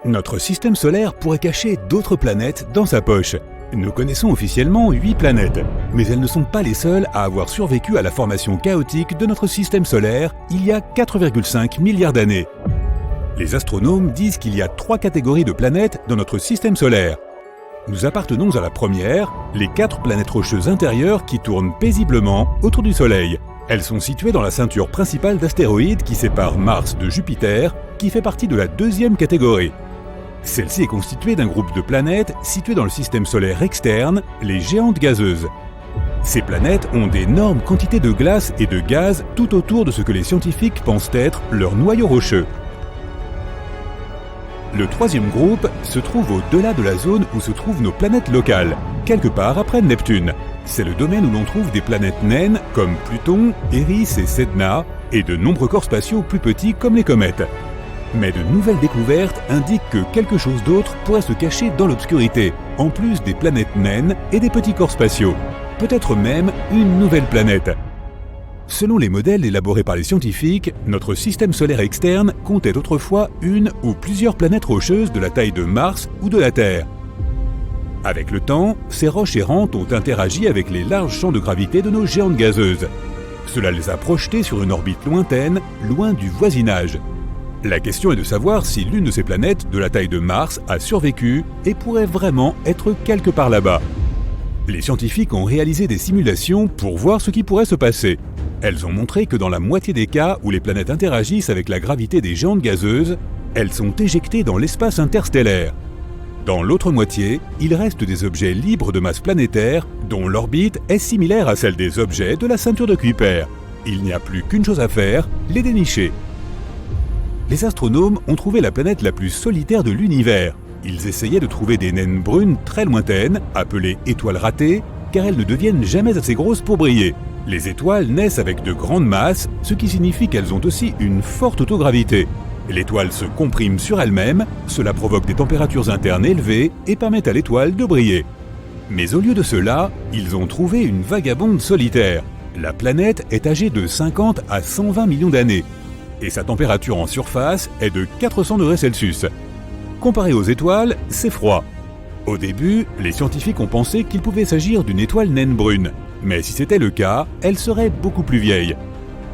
Notre système solaire pourrait cacher d'autres planètes dans sa poche. Nous connaissons officiellement 8 planètes, mais elles ne sont pas les seules à avoir survécu à la formation chaotique de notre système solaire il y a 4,5 milliards d'années. Les astronomes disent qu'il y a 3 catégories de planètes dans notre système solaire. Nous appartenons à la première, les 4 planètes rocheuses intérieures qui tournent paisiblement autour du Soleil. Elles sont situées dans la ceinture principale d'astéroïdes qui sépare Mars de Jupiter, qui fait partie de la deuxième catégorie. Celle-ci est constituée d'un groupe de planètes situées dans le système solaire externe, les géantes gazeuses. Ces planètes ont d'énormes quantités de glace et de gaz tout autour de ce que les scientifiques pensent être leur noyau rocheux. Le troisième groupe se trouve au-delà de la zone où se trouvent nos planètes locales, quelque part après Neptune. C'est le domaine où l'on trouve des planètes naines comme Pluton, Eris et Sedna, et de nombreux corps spatiaux plus petits comme les comètes. Mais de nouvelles découvertes indiquent que quelque chose d'autre pourrait se cacher dans l'obscurité, en plus des planètes naines et des petits corps spatiaux. Peut-être même une nouvelle planète. Selon les modèles élaborés par les scientifiques, notre système solaire externe comptait autrefois une ou plusieurs planètes rocheuses de la taille de Mars ou de la Terre. Avec le temps, ces roches errantes ont interagi avec les larges champs de gravité de nos géantes gazeuses. Cela les a projetées sur une orbite lointaine, loin du voisinage. La question est de savoir si l'une de ces planètes de la taille de Mars a survécu et pourrait vraiment être quelque part là-bas. Les scientifiques ont réalisé des simulations pour voir ce qui pourrait se passer. Elles ont montré que dans la moitié des cas où les planètes interagissent avec la gravité des géantes gazeuses, elles sont éjectées dans l'espace interstellaire. Dans l'autre moitié, il reste des objets libres de masse planétaire dont l'orbite est similaire à celle des objets de la ceinture de Kuiper. Il n'y a plus qu'une chose à faire, les dénicher. Les astronomes ont trouvé la planète la plus solitaire de l'univers. Ils essayaient de trouver des naines brunes très lointaines, appelées étoiles ratées, car elles ne deviennent jamais assez grosses pour briller. Les étoiles naissent avec de grandes masses, ce qui signifie qu'elles ont aussi une forte autogravité. L'étoile se comprime sur elle-même, cela provoque des températures internes élevées et permet à l'étoile de briller. Mais au lieu de cela, ils ont trouvé une vagabonde solitaire. La planète est âgée de 50 à 120 millions d'années. Et sa température en surface est de 400 degrés Celsius. Comparé aux étoiles, c'est froid. Au début, les scientifiques ont pensé qu'il pouvait s'agir d'une étoile naine brune. Mais si c'était le cas, elle serait beaucoup plus vieille.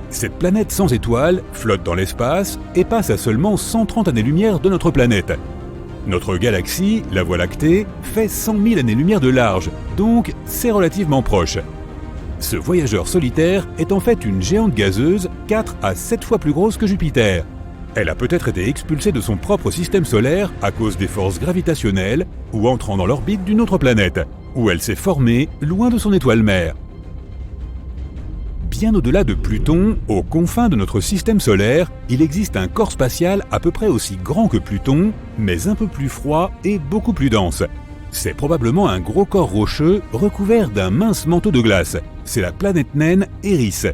Cette planète sans étoiles flotte dans l'espace et passe à seulement 130 années-lumière de notre planète. Notre galaxie, la Voie lactée, fait 100 000 années-lumière de large, donc c'est relativement proche. Ce voyageur solitaire est en fait une géante gazeuse 4 à 7 fois plus grosse que Jupiter. Elle a peut-être été expulsée de son propre système solaire à cause des forces gravitationnelles ou entrant dans l'orbite d'une autre planète, où elle s'est formée loin de son étoile mère. Bien au-delà de Pluton, aux confins de notre système solaire, il existe un corps spatial à peu près aussi grand que Pluton, mais un peu plus froid et beaucoup plus dense. C'est probablement un gros corps rocheux recouvert d'un mince manteau de glace. C'est la planète naine Eris.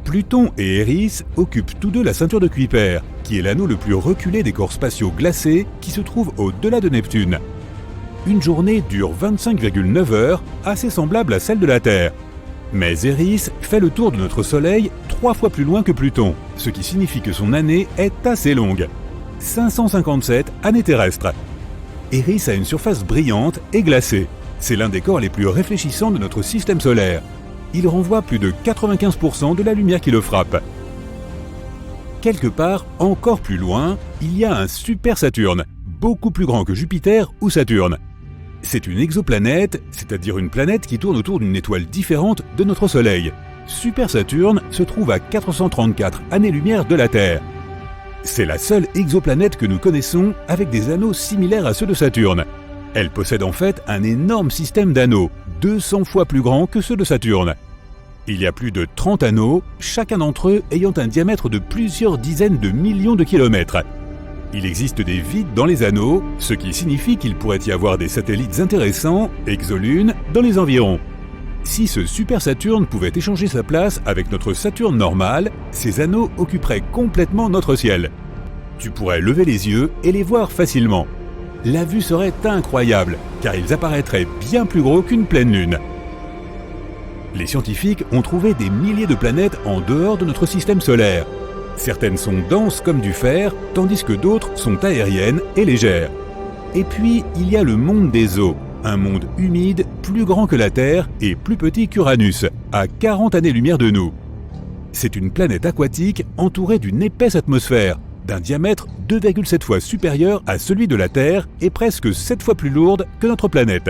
Pluton et Eris occupent tous deux la ceinture de Kuiper, qui est l'anneau le plus reculé des corps spatiaux glacés qui se trouve au-delà de Neptune. Une journée dure 25,9 heures, assez semblable à celle de la Terre. Mais Eris fait le tour de notre Soleil 3 fois plus loin que Pluton, ce qui signifie que son année est assez longue. 557 années terrestres. Eris a une surface brillante et glacée. C'est l'un des corps les plus réfléchissants de notre système solaire. Il renvoie plus de 95% de la lumière qui le frappe. Quelque part, encore plus loin, il y a un super Saturne, beaucoup plus grand que Jupiter ou Saturne. C'est une exoplanète, c'est-à-dire une planète qui tourne autour d'une étoile différente de notre Soleil. Super Saturne se trouve à 434 années-lumière de la Terre. C'est la seule exoplanète que nous connaissons avec des anneaux similaires à ceux de Saturne. Elle possède en fait un énorme système d'anneaux, 200 fois plus grand que ceux de Saturne. Il y a plus de 30 anneaux, chacun d'entre eux ayant un diamètre de plusieurs dizaines de millions de kilomètres. Il existe des vides dans les anneaux, ce qui signifie qu'il pourrait y avoir des satellites intéressants, exolunes, dans les environs. Si ce super Saturne pouvait échanger sa place avec notre Saturne normal, ces anneaux occuperaient complètement notre ciel. Tu pourrais lever les yeux et les voir facilement. La vue serait incroyable, car ils apparaîtraient bien plus gros qu'une pleine lune. Les scientifiques ont trouvé des milliers de planètes en dehors de notre système solaire. Certaines sont denses comme du fer, tandis que d'autres sont aériennes et légères. Et puis, il y a le monde des eaux, un monde humide, plus grand que la Terre et plus petit qu'Uranus, à 40 années-lumière de nous. C'est une planète aquatique entourée d'une épaisse atmosphère, d'un diamètre 2,7 fois supérieur à celui de la Terre et presque 7 fois plus lourde que notre planète.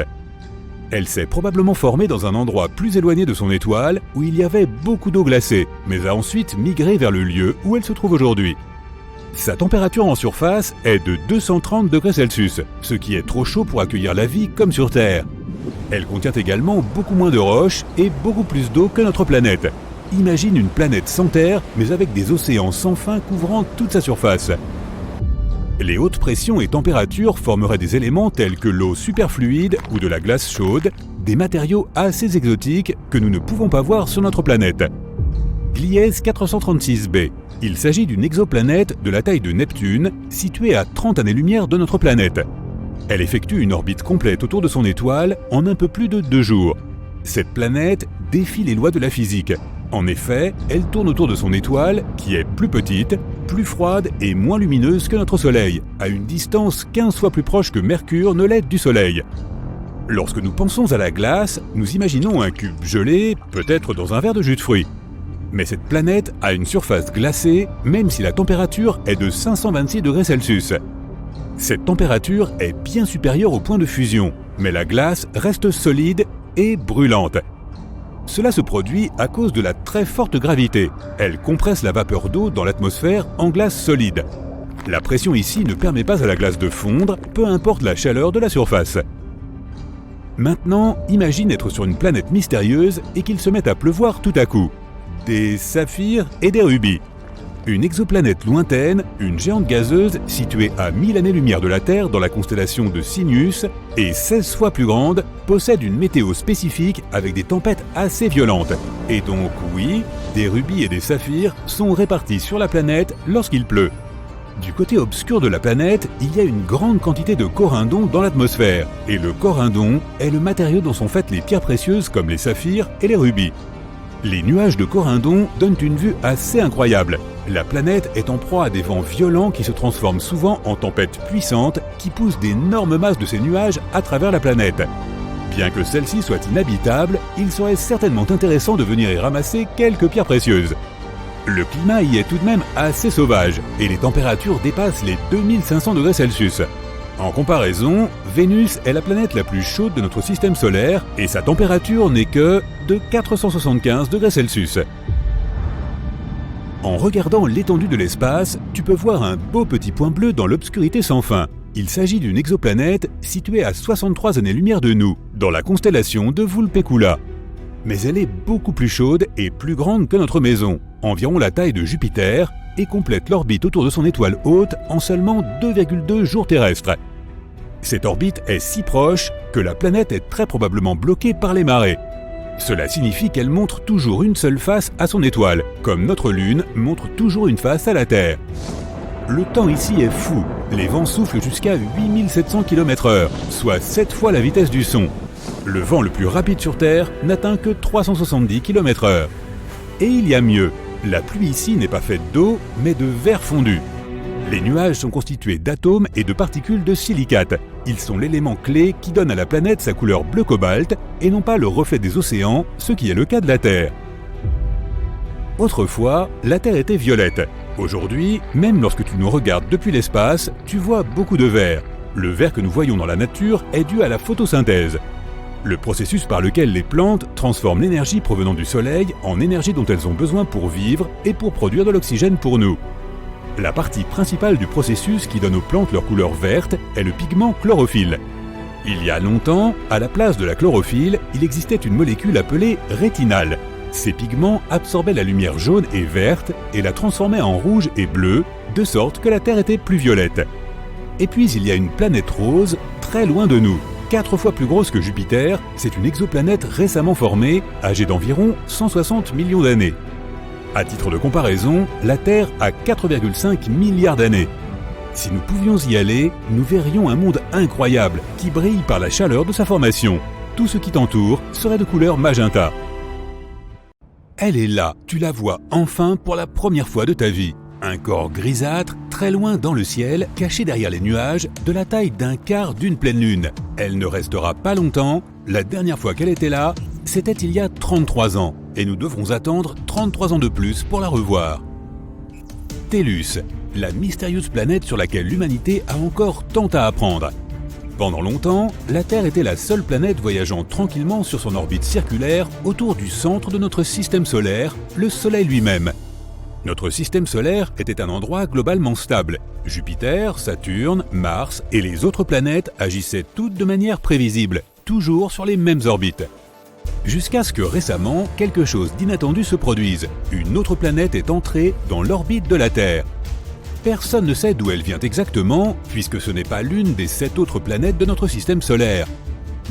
Elle s'est probablement formée dans un endroit plus éloigné de son étoile où il y avait beaucoup d'eau glacée, mais a ensuite migré vers le lieu où elle se trouve aujourd'hui. Sa température en surface est de 230 degrés Celsius, ce qui est trop chaud pour accueillir la vie comme sur Terre. Elle contient également beaucoup moins de roches et beaucoup plus d'eau que notre planète. Imagine une planète sans terre, mais avec des océans sans fin couvrant toute sa surface. Les hautes pressions et températures formeraient des éléments tels que l'eau superfluide ou de la glace chaude, des matériaux assez exotiques que nous ne pouvons pas voir sur notre planète. Gliese 436b. Il s'agit d'une exoplanète de la taille de Neptune, située à 30 années-lumière de notre planète. Elle effectue une orbite complète autour de son étoile en un peu plus de 2 jours. Cette planète défie les lois de la physique. En effet, elle tourne autour de son étoile, qui est plus petite, plus froide et moins lumineuse que notre Soleil, à une distance 15 fois plus proche que Mercure ne l'est du Soleil. Lorsque nous pensons à la glace, nous imaginons un cube gelé, peut-être dans un verre de jus de fruits. Mais cette planète a une surface glacée, même si la température est de 526 degrés Celsius. Cette température est bien supérieure au point de fusion, mais la glace reste solide et brûlante. Cela se produit à cause de la très forte gravité. Elle compresse la vapeur d'eau dans l'atmosphère en glace solide. La pression ici ne permet pas à la glace de fondre, peu importe la chaleur de la surface. Maintenant, imagine être sur une planète mystérieuse et qu'il se mette à pleuvoir tout à coup. Des saphirs et des rubis. Une exoplanète lointaine, une géante gazeuse située à 1000 années-lumière de la Terre dans la constellation de Cygnus et 16 fois plus grande, possède une météo spécifique avec des tempêtes assez violentes. Et donc oui, des rubis et des saphirs sont répartis sur la planète lorsqu'il pleut. Du côté obscur de la planète, il y a une grande quantité de corindon dans l'atmosphère. Et le corindon est le matériau dont sont faites les pierres précieuses comme les saphirs et les rubis. Les nuages de corindon donnent une vue assez incroyable. La planète est en proie à des vents violents qui se transforment souvent en tempêtes puissantes qui poussent d'énormes masses de ces nuages à travers la planète. Bien que celle-ci soit inhabitable, il serait certainement intéressant de venir y ramasser quelques pierres précieuses. Le climat y est tout de même assez sauvage et les températures dépassent les 2500 degrés Celsius. En comparaison, Vénus est la planète la plus chaude de notre système solaire et sa température n'est que de 475 degrés Celsius. En regardant l'étendue de l'espace, tu peux voir un beau petit point bleu dans l'obscurité sans fin. Il s'agit d'une exoplanète située à 63 années-lumière de nous, dans la constellation de Vulpecula. Mais elle est beaucoup plus chaude et plus grande que notre maison, environ la taille de Jupiter, et complète l'orbite autour de son étoile haute en seulement 2,2 jours terrestres. Cette orbite est si proche que la planète est très probablement bloquée par les marées. Cela signifie qu'elle montre toujours une seule face à son étoile, comme notre Lune montre toujours une face à la Terre. Le temps ici est fou, les vents soufflent jusqu'à 8700 km/h, soit 7 fois la vitesse du son. Le vent le plus rapide sur Terre n'atteint que 370 km/h. Et il y a mieux, la pluie ici n'est pas faite d'eau, mais de verre fondu. Les nuages sont constitués d'atomes et de particules de silicate. Ils sont l'élément clé qui donne à la planète sa couleur bleu cobalt et non pas le reflet des océans, ce qui est le cas de la Terre. Autrefois, la Terre était violette. Aujourd'hui, même lorsque tu nous regardes depuis l'espace, tu vois beaucoup de vert. Le vert que nous voyons dans la nature est dû à la photosynthèse. Le processus par lequel les plantes transforment l'énergie provenant du soleil en énergie dont elles ont besoin pour vivre et pour produire de l'oxygène pour nous. La partie principale du processus qui donne aux plantes leur couleur verte est le pigment chlorophylle. Il y a longtemps, à la place de la chlorophylle, il existait une molécule appelée rétinal. Ces pigments absorbaient la lumière jaune et verte et la transformaient en rouge et bleu, de sorte que la Terre était plus violette. Et puis il y a une planète rose très loin de nous. 4 fois plus grosse que Jupiter, c'est une exoplanète récemment formée, âgée d'environ 160 millions d'années. À titre de comparaison, la Terre a 4,5 milliards d'années. Si nous pouvions y aller, nous verrions un monde incroyable qui brille par la chaleur de sa formation. Tout ce qui t'entoure serait de couleur magenta. Elle est là, tu la vois enfin pour la première fois de ta vie. Un corps grisâtre, très loin dans le ciel, caché derrière les nuages, de la taille d'un quart d'une pleine lune. Elle ne restera pas longtemps. La dernière fois qu'elle était là, c'était il y a 33 ans, et nous devrons attendre 33 ans de plus pour la revoir. Tellus, la mystérieuse planète sur laquelle l'humanité a encore tant à apprendre. Pendant longtemps, la Terre était la seule planète voyageant tranquillement sur son orbite circulaire autour du centre de notre système solaire, le Soleil lui-même. Notre système solaire était un endroit globalement stable. Jupiter, Saturne, Mars et les autres planètes agissaient toutes de manière prévisible, toujours sur les mêmes orbites. Jusqu'à ce que récemment, quelque chose d'inattendu se produise. Une autre planète est entrée dans l'orbite de la Terre. Personne ne sait d'où elle vient exactement, puisque ce n'est pas l'une des 7 autres planètes de notre système solaire.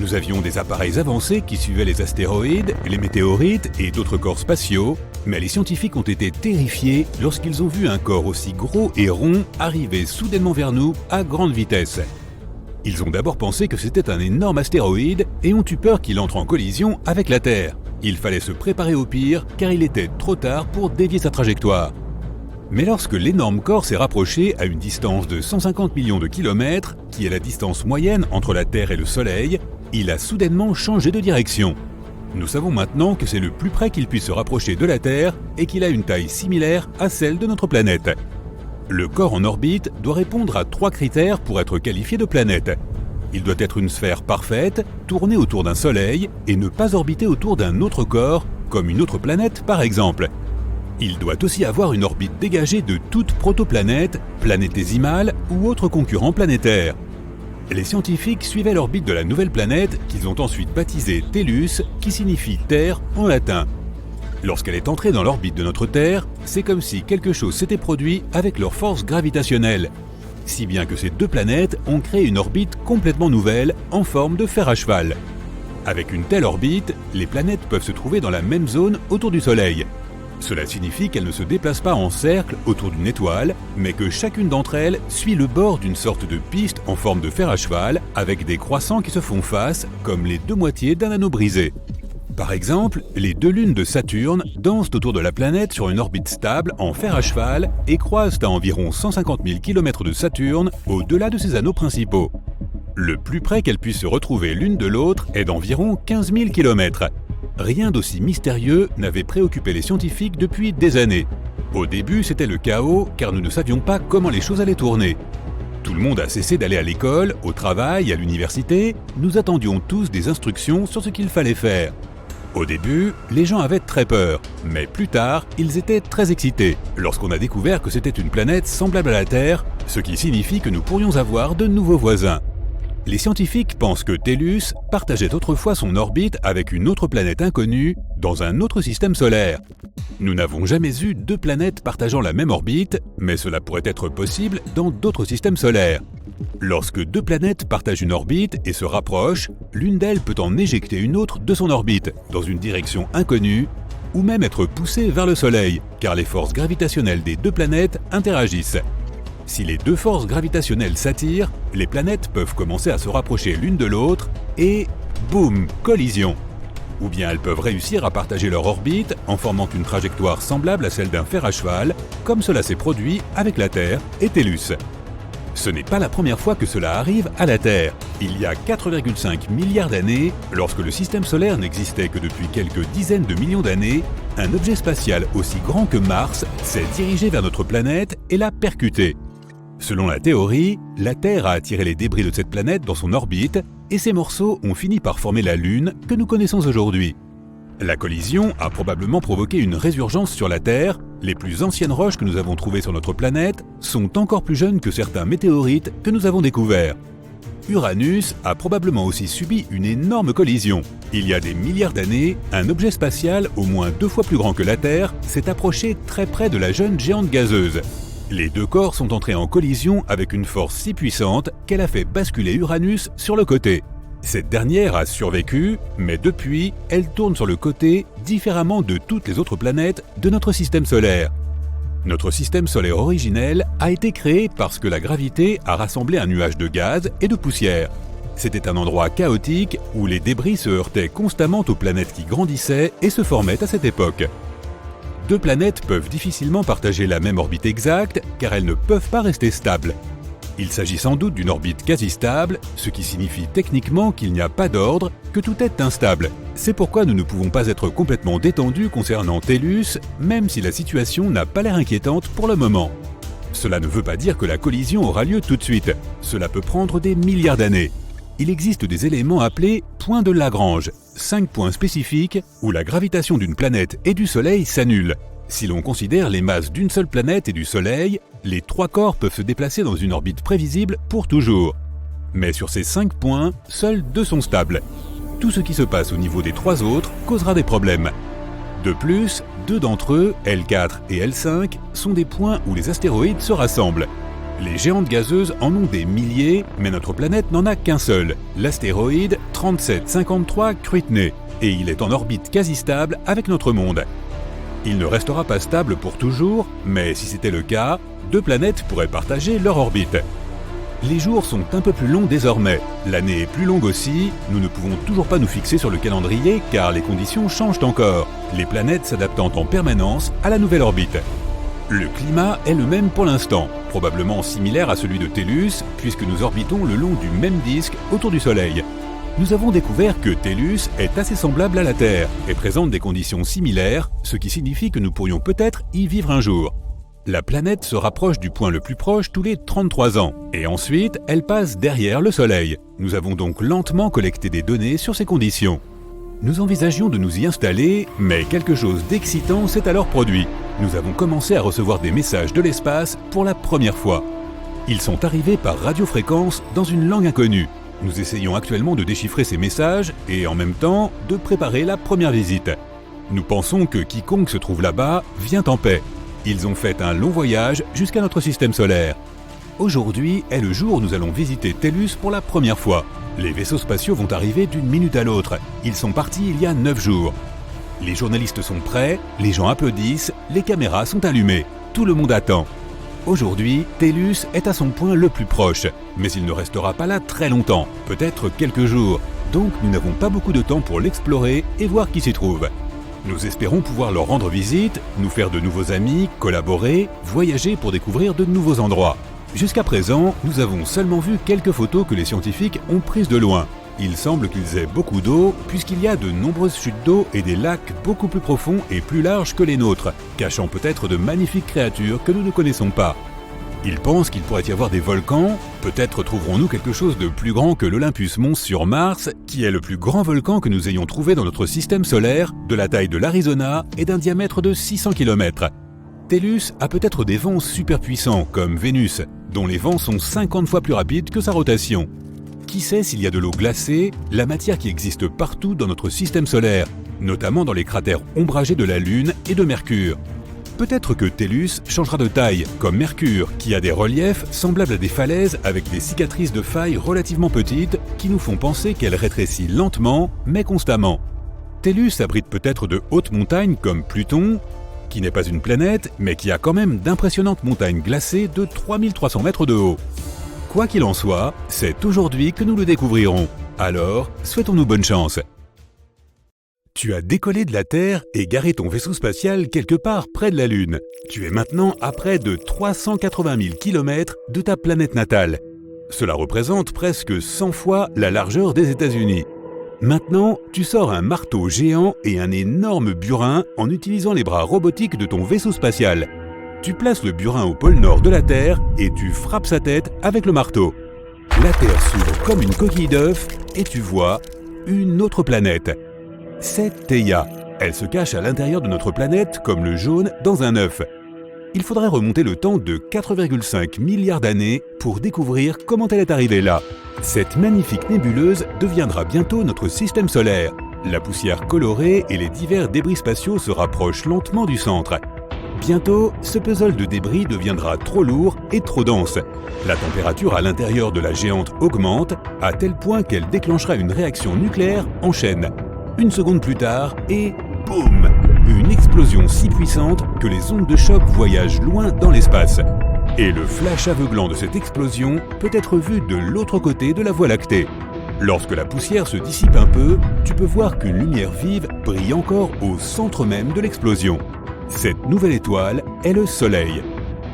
Nous avions des appareils avancés qui suivaient les astéroïdes, les météorites et d'autres corps spatiaux, mais les scientifiques ont été terrifiés lorsqu'ils ont vu un corps aussi gros et rond arriver soudainement vers nous à grande vitesse. Ils ont d'abord pensé que c'était un énorme astéroïde et ont eu peur qu'il entre en collision avec la Terre. Il fallait se préparer au pire car il était trop tard pour dévier sa trajectoire. Mais lorsque l'énorme corps s'est rapproché à une distance de 150 millions de kilomètres, qui est la distance moyenne entre la Terre et le Soleil, il a soudainement changé de direction. Nous savons maintenant que c'est le plus près qu'il puisse se rapprocher de la Terre et qu'il a une taille similaire à celle de notre planète. Le corps en orbite doit répondre à 3 critères pour être qualifié de planète. Il doit être une sphère parfaite, tourner autour d'un Soleil et ne pas orbiter autour d'un autre corps, comme une autre planète par exemple. Il doit aussi avoir une orbite dégagée de toute protoplanète, planétésimale ou autre concurrent planétaire. Les scientifiques suivaient l'orbite de la nouvelle planète qu'ils ont ensuite baptisée Tellus, qui signifie Terre en latin. Lorsqu'elle est entrée dans l'orbite de notre Terre, c'est comme si quelque chose s'était produit avec leur force gravitationnelle. Si bien que ces 2 planètes ont créé une orbite complètement nouvelle en forme de fer à cheval. Avec une telle orbite, les planètes peuvent se trouver dans la même zone autour du Soleil. Cela signifie qu'elles ne se déplacent pas en cercle autour d'une étoile, mais que chacune d'entre elles suit le bord d'une sorte de piste en forme de fer à cheval, avec des croissants qui se font face, comme les 2 moitiés d'un anneau brisé. Par exemple, les 2 lunes de Saturne dansent autour de la planète sur une orbite stable en fer à cheval et croisent à environ 150 000 km de Saturne au-delà de ses anneaux principaux. Le plus près qu'elles puissent se retrouver l'une de l'autre est d'environ 15 000 km. Rien d'aussi mystérieux n'avait préoccupé les scientifiques depuis des années. Au début, c'était le chaos car nous ne savions pas comment les choses allaient tourner. Tout le monde a cessé d'aller à l'école, au travail, à l'université. Nous attendions tous des instructions sur ce qu'il fallait faire. Au début, les gens avaient très peur, mais plus tard, ils étaient très excités lorsqu'on a découvert que c'était une planète semblable à la Terre, ce qui signifie que nous pourrions avoir de nouveaux voisins. Les scientifiques pensent que Tellus partageait autrefois son orbite avec une autre planète inconnue dans un autre système solaire. Nous n'avons jamais eu 2 planètes partageant la même orbite, mais cela pourrait être possible dans d'autres systèmes solaires. Lorsque 2 planètes partagent une orbite et se rapprochent, l'une d'elles peut en éjecter une autre de son orbite, dans une direction inconnue, ou même être poussée vers le Soleil, car les forces gravitationnelles des 2 planètes interagissent. Si les 2 forces gravitationnelles s'attirent, les planètes peuvent commencer à se rapprocher l'une de l'autre et boum, collision. Ou bien elles peuvent réussir à partager leur orbite en formant une trajectoire semblable à celle d'un fer à cheval, comme cela s'est produit avec la Terre et Tellus. Ce n'est pas la première fois que cela arrive à la Terre. Il y a 4,5 milliards d'années, lorsque le système solaire n'existait que depuis quelques dizaines de millions d'années, un objet spatial aussi grand que Mars s'est dirigé vers notre planète et l'a percuté. Selon la théorie, la Terre a attiré les débris de cette planète dans son orbite et ces morceaux ont fini par former la Lune que nous connaissons aujourd'hui. La collision a probablement provoqué une résurgence sur la Terre. Les plus anciennes roches que nous avons trouvées sur notre planète sont encore plus jeunes que certains météorites que nous avons découverts. Uranus a probablement aussi subi une énorme collision. Il y a des milliards d'années, un objet spatial au moins 2 fois plus grand que la Terre s'est approché très près de la jeune géante gazeuse. Les 2 corps sont entrés en collision avec une force si puissante qu'elle a fait basculer Uranus sur le côté. Cette dernière a survécu, mais depuis, elle tourne sur le côté différemment de toutes les autres planètes de notre système solaire. Notre système solaire originel a été créé parce que la gravité a rassemblé un nuage de gaz et de poussière. C'était un endroit chaotique où les débris se heurtaient constamment aux planètes qui grandissaient et se formaient à cette époque. Deux planètes peuvent difficilement partager la même orbite exacte car elles ne peuvent pas rester stables. Il s'agit sans doute d'une orbite quasi stable, ce qui signifie techniquement qu'il n'y a pas d'ordre, que tout est instable. C'est pourquoi nous ne pouvons pas être complètement détendus concernant Tellus, même si la situation n'a pas l'air inquiétante pour le moment. Cela ne veut pas dire que la collision aura lieu tout de suite. Cela peut prendre des milliards d'années. Il existe des éléments appelés points de Lagrange, 5 points spécifiques où la gravitation d'une planète et du Soleil s'annule. Si l'on considère les masses d'une seule planète et du Soleil, les 3 corps peuvent se déplacer dans une orbite prévisible pour toujours. Mais sur ces 5 points, seuls 2 sont stables. Tout ce qui se passe au niveau des 3 autres causera des problèmes. De plus, 2 d'entre eux, L4 et L5, sont des points où les astéroïdes se rassemblent. Les géantes gazeuses en ont des milliers, mais notre planète n'en a qu'un seul, l'astéroïde 3753 Kruitné, et il est en orbite quasi stable avec notre monde. Il ne restera pas stable pour toujours, mais si c'était le cas, 2 planètes pourraient partager leur orbite. Les jours sont un peu plus longs désormais, l'année est plus longue aussi, nous ne pouvons toujours pas nous fixer sur le calendrier car les conditions changent encore, les planètes s'adaptant en permanence à la nouvelle orbite. Le climat est le même pour l'instant, probablement similaire à celui de Tellus puisque nous orbitons le long du même disque autour du Soleil. Nous avons découvert que Tellus est assez semblable à la Terre et présente des conditions similaires, ce qui signifie que nous pourrions peut-être y vivre un jour. La planète se rapproche du point le plus proche tous les 33 ans, et ensuite elle passe derrière le Soleil. Nous avons donc lentement collecté des données sur ces conditions. Nous envisagions de nous y installer, mais quelque chose d'excitant s'est alors produit. Nous avons commencé à recevoir des messages de l'espace pour la première fois. Ils sont arrivés par radiofréquence dans une langue inconnue. Nous essayons actuellement de déchiffrer ces messages et en même temps de préparer la première visite. Nous pensons que quiconque se trouve là-bas vient en paix. Ils ont fait un long voyage jusqu'à notre système solaire. Aujourd'hui est le jour où nous allons visiter Tellus pour la première fois. Les vaisseaux spatiaux vont arriver d'une minute à l'autre. Ils sont partis il y a 9 jours. Les journalistes sont prêts, les gens applaudissent, les caméras sont allumées. Tout le monde attend. Aujourd'hui, Tellus est à son point le plus proche, mais il ne restera pas là très longtemps, peut-être quelques jours, donc nous n'avons pas beaucoup de temps pour l'explorer et voir qui s'y trouve. Nous espérons pouvoir leur rendre visite, nous faire de nouveaux amis, collaborer, voyager pour découvrir de nouveaux endroits. Jusqu'à présent, nous avons seulement vu quelques photos que les scientifiques ont prises de loin. Il semble qu'ils aient beaucoup d'eau, puisqu'il y a de nombreuses chutes d'eau et des lacs beaucoup plus profonds et plus larges que les nôtres, cachant peut-être de magnifiques créatures que nous ne connaissons pas. Ils pensent qu'il pourrait y avoir des volcans, peut-être trouverons-nous quelque chose de plus grand que l'Olympus Mons sur Mars, qui est le plus grand volcan que nous ayons trouvé dans notre système solaire, de la taille de l'Arizona et d'un diamètre de 600 km. Tellus a peut-être des vents super puissants, comme Vénus, dont les vents sont 50 fois plus rapides que sa rotation. Qui sait s'il y a de l'eau glacée, la matière qui existe partout dans notre système solaire, notamment dans les cratères ombragés de la Lune et de Mercure. Peut-être que Tellus changera de taille, comme Mercure, qui a des reliefs semblables à des falaises avec des cicatrices de failles relativement petites qui nous font penser qu'elle rétrécit lentement, mais constamment. Tellus abrite peut-être de hautes montagnes comme Pluton, qui n'est pas une planète, mais qui a quand même d'impressionnantes montagnes glacées de 3300 mètres de haut. Quoi qu'il en soit, c'est aujourd'hui que nous le découvrirons. Alors, souhaitons-nous bonne chance. Tu as décollé de la Terre et garé ton vaisseau spatial quelque part près de la Lune. Tu es maintenant à près de 380 000 km de ta planète natale. Cela représente presque 100 fois la largeur des États-Unis. Maintenant, tu sors un marteau géant et un énorme burin en utilisant les bras robotiques de ton vaisseau spatial. Tu places le burin au pôle nord de la Terre et tu frappes sa tête avec le marteau. La Terre s'ouvre comme une coquille d'œuf et tu vois une autre planète. C'est Theia. Elle se cache à l'intérieur de notre planète comme le jaune dans un œuf. Il faudrait remonter le temps de 4,5 milliards d'années pour découvrir comment elle est arrivée là. Cette magnifique nébuleuse deviendra bientôt notre système solaire. La poussière colorée et les divers débris spatiaux se rapprochent lentement du centre. Bientôt, ce puzzle de débris deviendra trop lourd et trop dense. La température à l'intérieur de la géante augmente à tel point qu'elle déclenchera une réaction nucléaire en chaîne. Une seconde plus tard et boum! Une explosion si puissante que les ondes de choc voyagent loin dans l'espace. Et le flash aveuglant de cette explosion peut être vu de l'autre côté de la Voie lactée. Lorsque la poussière se dissipe un peu, tu peux voir qu'une lumière vive brille encore au centre même de l'explosion. Cette nouvelle étoile est le Soleil.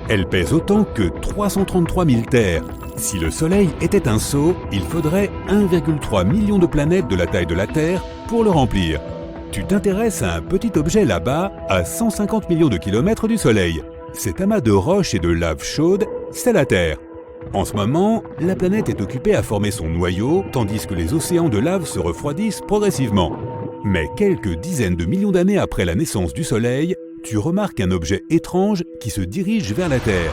Elle pèse autant que 333 000 terres. Si le Soleil était un seau, il faudrait 1,3 million de planètes de la taille de la Terre pour le remplir. Tu t'intéresses à un petit objet là-bas, à 150 millions de kilomètres du Soleil. Cet amas de roches et de lave chaude, c'est la Terre. En ce moment, la planète est occupée à former son noyau, tandis que les océans de lave se refroidissent progressivement. Mais quelques dizaines de millions d'années après la naissance du Soleil, tu remarques un objet étrange qui se dirige vers la Terre.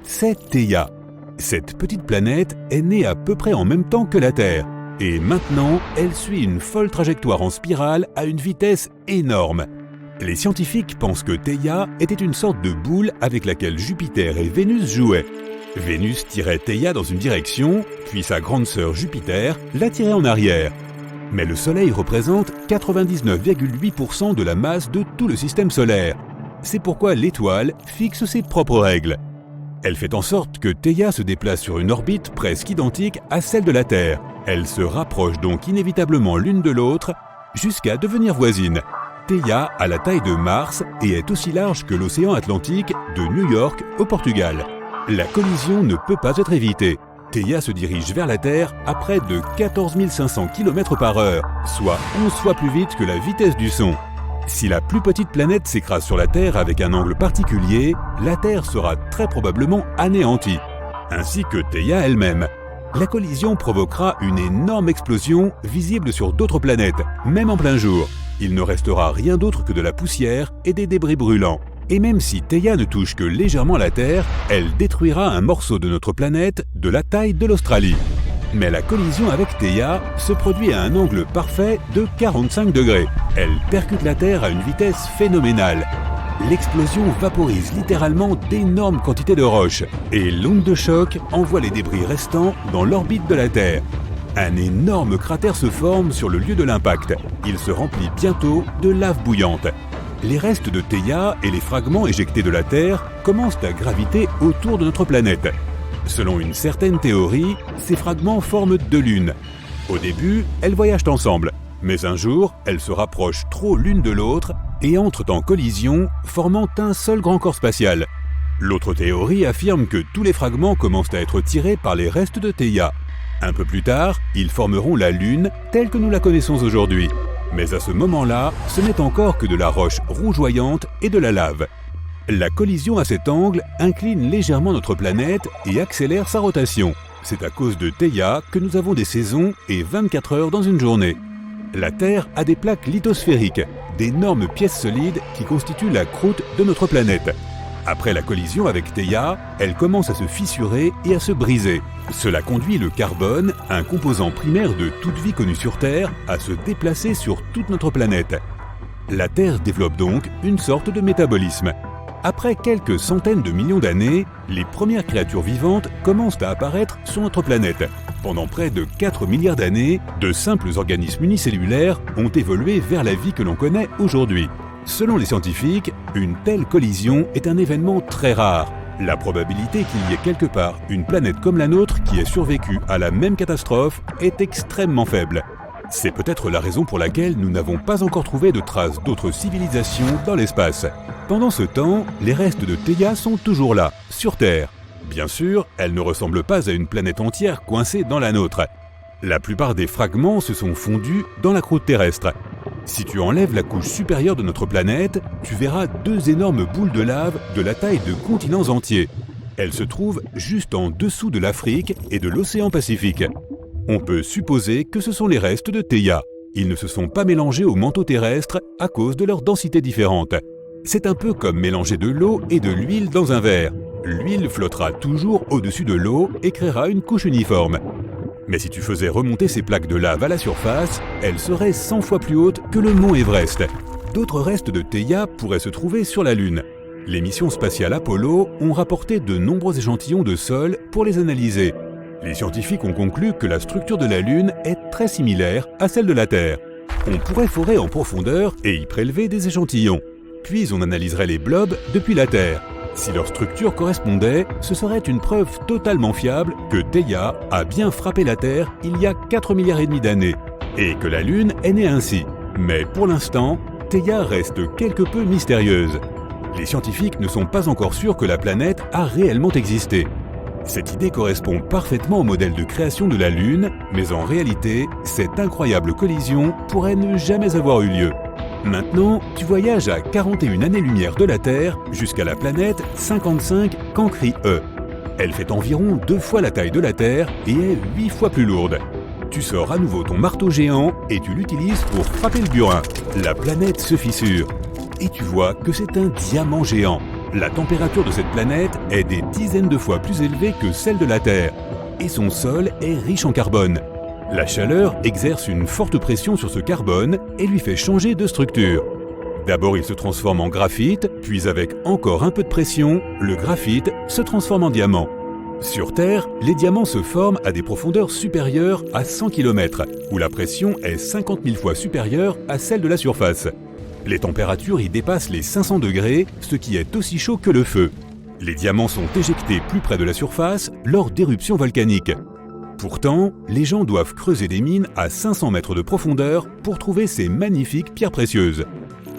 C'est Theia. Cette petite planète est née à peu près en même temps que la Terre. Et maintenant, elle suit une folle trajectoire en spirale à une vitesse énorme. Les scientifiques pensent que Theia était une sorte de boule avec laquelle Jupiter et Vénus jouaient. Vénus tirait Theia dans une direction, puis sa grande sœur Jupiter la tirait en arrière. Mais le Soleil représente 99,8% de la masse de tout le système solaire. C'est pourquoi l'étoile fixe ses propres règles. Elle fait en sorte que Theia se déplace sur une orbite presque identique à celle de la Terre. Elles se rapprochent donc inévitablement l'une de l'autre jusqu'à devenir voisines. Theia a la taille de Mars et est aussi large que l'océan Atlantique de New York au Portugal. La collision ne peut pas être évitée. Theia se dirige vers la Terre à près de 14 500 km/h, soit 11 fois plus vite que la vitesse du son. Si la plus petite planète s'écrase sur la Terre avec un angle particulier, la Terre sera très probablement anéantie, ainsi que Theia elle-même. La collision provoquera une énorme explosion visible sur d'autres planètes, même en plein jour. Il ne restera rien d'autre que de la poussière et des débris brûlants. Et même si Theia ne touche que légèrement la Terre, elle détruira un morceau de notre planète de la taille de l'Australie. Mais la collision avec Theia se produit à un angle parfait de 45 degrés. Elle percute la Terre à une vitesse phénoménale. L'explosion vaporise littéralement d'énormes quantités de roches et l'onde de choc envoie les débris restants dans l'orbite de la Terre. Un énorme cratère se forme sur le lieu de l'impact. Il se remplit bientôt de lave bouillante. Les restes de Theia et les fragments éjectés de la Terre commencent à graviter autour de notre planète. Selon une certaine théorie, ces fragments forment deux lunes. Au début, elles voyagent ensemble, mais un jour, elles se rapprochent trop l'une de l'autre et entrent en collision, formant un seul grand corps spatial. L'autre théorie affirme que tous les fragments commencent à être tirés par les restes de Theia. Un peu plus tard, ils formeront la Lune telle que nous la connaissons aujourd'hui. Mais à ce moment-là, ce n'est encore que de la roche rougeoyante et de la lave. La collision à cet angle incline légèrement notre planète et accélère sa rotation. C'est à cause de Theia que nous avons des saisons et 24 heures dans une journée. La Terre a des plaques lithosphériques, d'énormes pièces solides qui constituent la croûte de notre planète. Après la collision avec Theia, elle commence à se fissurer et à se briser. Cela conduit le carbone, un composant primaire de toute vie connue sur Terre, à se déplacer sur toute notre planète. La Terre développe donc une sorte de métabolisme. Après quelques centaines de millions d'années, les premières créatures vivantes commencent à apparaître sur notre planète. Pendant près de 4 milliards d'années, de simples organismes unicellulaires ont évolué vers la vie que l'on connaît aujourd'hui. Selon les scientifiques, une telle collision est un événement très rare. La probabilité qu'il y ait quelque part une planète comme la nôtre qui ait survécu à la même catastrophe est extrêmement faible. C'est peut-être la raison pour laquelle nous n'avons pas encore trouvé de traces d'autres civilisations dans l'espace. Pendant ce temps, les restes de Theia sont toujours là, sur Terre. Bien sûr, elle ne ressemble pas à une planète entière coincée dans la nôtre. La plupart des fragments se sont fondus dans la croûte terrestre. Si tu enlèves la couche supérieure de notre planète, tu verras deux énormes boules de lave de la taille de continents entiers. Elles se trouvent juste en dessous de l'Afrique et de l'océan Pacifique. On peut supposer que ce sont les restes de Theia. Ils ne se sont pas mélangés au manteau terrestre à cause de leur densité différente. C'est un peu comme mélanger de l'eau et de l'huile dans un verre. L'huile flottera toujours au-dessus de l'eau et créera une couche uniforme. Mais si tu faisais remonter ces plaques de lave à la surface, elles seraient 100 fois plus hautes que le mont Everest. D'autres restes de Theia pourraient se trouver sur la Lune. Les missions spatiales Apollo ont rapporté de nombreux échantillons de sol pour les analyser. Les scientifiques ont conclu que la structure de la Lune est très similaire à celle de la Terre. On pourrait forer en profondeur et y prélever des échantillons. Puis on analyserait les blobs depuis la Terre. Si leur structure correspondait, ce serait une preuve totalement fiable que Theia a bien frappé la Terre il y a 4 milliards et demi d'années, et que la Lune est née ainsi. Mais pour l'instant, Theia reste quelque peu mystérieuse. Les scientifiques ne sont pas encore sûrs que la planète a réellement existé. Cette idée correspond parfaitement au modèle de création de la Lune, mais en réalité, cette incroyable collision pourrait ne jamais avoir eu lieu. Maintenant, tu voyages à 41 années-lumière de la Terre jusqu'à la planète 55 Cancri E. Elle fait environ 2 fois la taille de la Terre et est 8 fois plus lourde. Tu sors à nouveau ton marteau géant et tu l'utilises pour frapper le burin. La planète se fissure. Et tu vois que c'est un diamant géant. La température de cette planète est des dizaines de fois plus élevée que celle de la Terre. Et son sol est riche en carbone. La chaleur exerce une forte pression sur ce carbone et lui fait changer de structure. D'abord, il se transforme en graphite, puis avec encore un peu de pression, le graphite se transforme en diamant. Sur Terre, les diamants se forment à des profondeurs supérieures à 100 km, où la pression est 50 000 fois supérieure à celle de la surface. Les températures y dépassent les 500 degrés, ce qui est aussi chaud que le feu. Les diamants sont éjectés plus près de la surface lors d'éruptions volcaniques. Pourtant, les gens doivent creuser des mines à 500 mètres de profondeur pour trouver ces magnifiques pierres précieuses.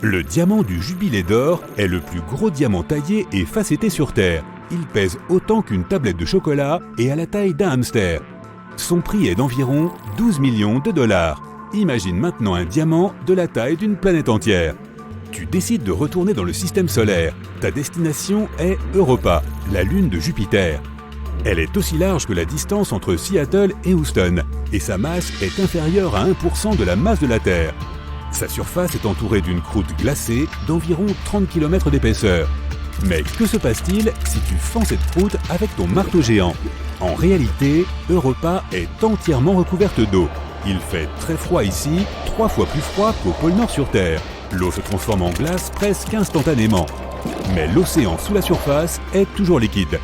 Le diamant du Jubilé d'or est le plus gros diamant taillé et facetté sur Terre. Il pèse autant qu'une tablette de chocolat et a la taille d'un hamster. Son prix est d'environ 12 millions de dollars. Imagine maintenant un diamant de la taille d'une planète entière. Tu décides de retourner dans le système solaire. Ta destination est Europa, la lune de Jupiter. Elle est aussi large que la distance entre Seattle et Houston, et sa masse est inférieure à 1% de la masse de la Terre. Sa surface est entourée d'une croûte glacée d'environ 30 km d'épaisseur. Mais que se passe-t-il si tu fends cette croûte avec ton marteau géant? En réalité, Europa est entièrement recouverte d'eau. Il fait très froid ici, 3 fois plus froid qu'au pôle Nord sur Terre. L'eau se transforme en glace presque instantanément. Mais l'océan sous la surface est toujours liquide.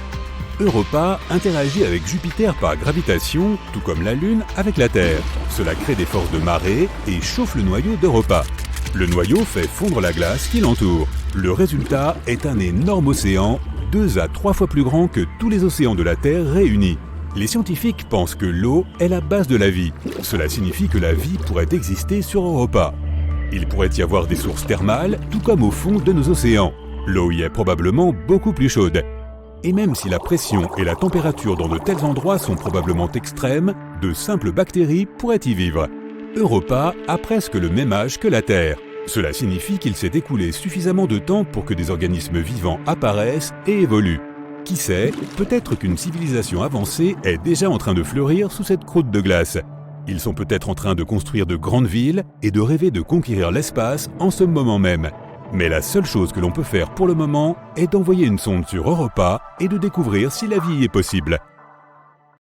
Europa interagit avec Jupiter par gravitation, tout comme la Lune avec la Terre. Cela crée des forces de marée et chauffe le noyau d'Europa. Le noyau fait fondre la glace qui l'entoure. Le résultat est un énorme océan, 2 à 3 fois plus grand que tous les océans de la Terre réunis. Les scientifiques pensent que l'eau est la base de la vie. Cela signifie que la vie pourrait exister sur Europa. Il pourrait y avoir des sources thermales, tout comme au fond de nos océans. L'eau y est probablement beaucoup plus chaude. Et même si la pression et la température dans de tels endroits sont probablement extrêmes, de simples bactéries pourraient y vivre. Europa a presque le même âge que la Terre. Cela signifie qu'il s'est écoulé suffisamment de temps pour que des organismes vivants apparaissent et évoluent. Qui sait, peut-être qu'une civilisation avancée est déjà en train de fleurir sous cette croûte de glace. Ils sont peut-être en train de construire de grandes villes et de rêver de conquérir l'espace en ce moment même. Mais la seule chose que l'on peut faire pour le moment est d'envoyer une sonde sur Europa et de découvrir si la vie est possible.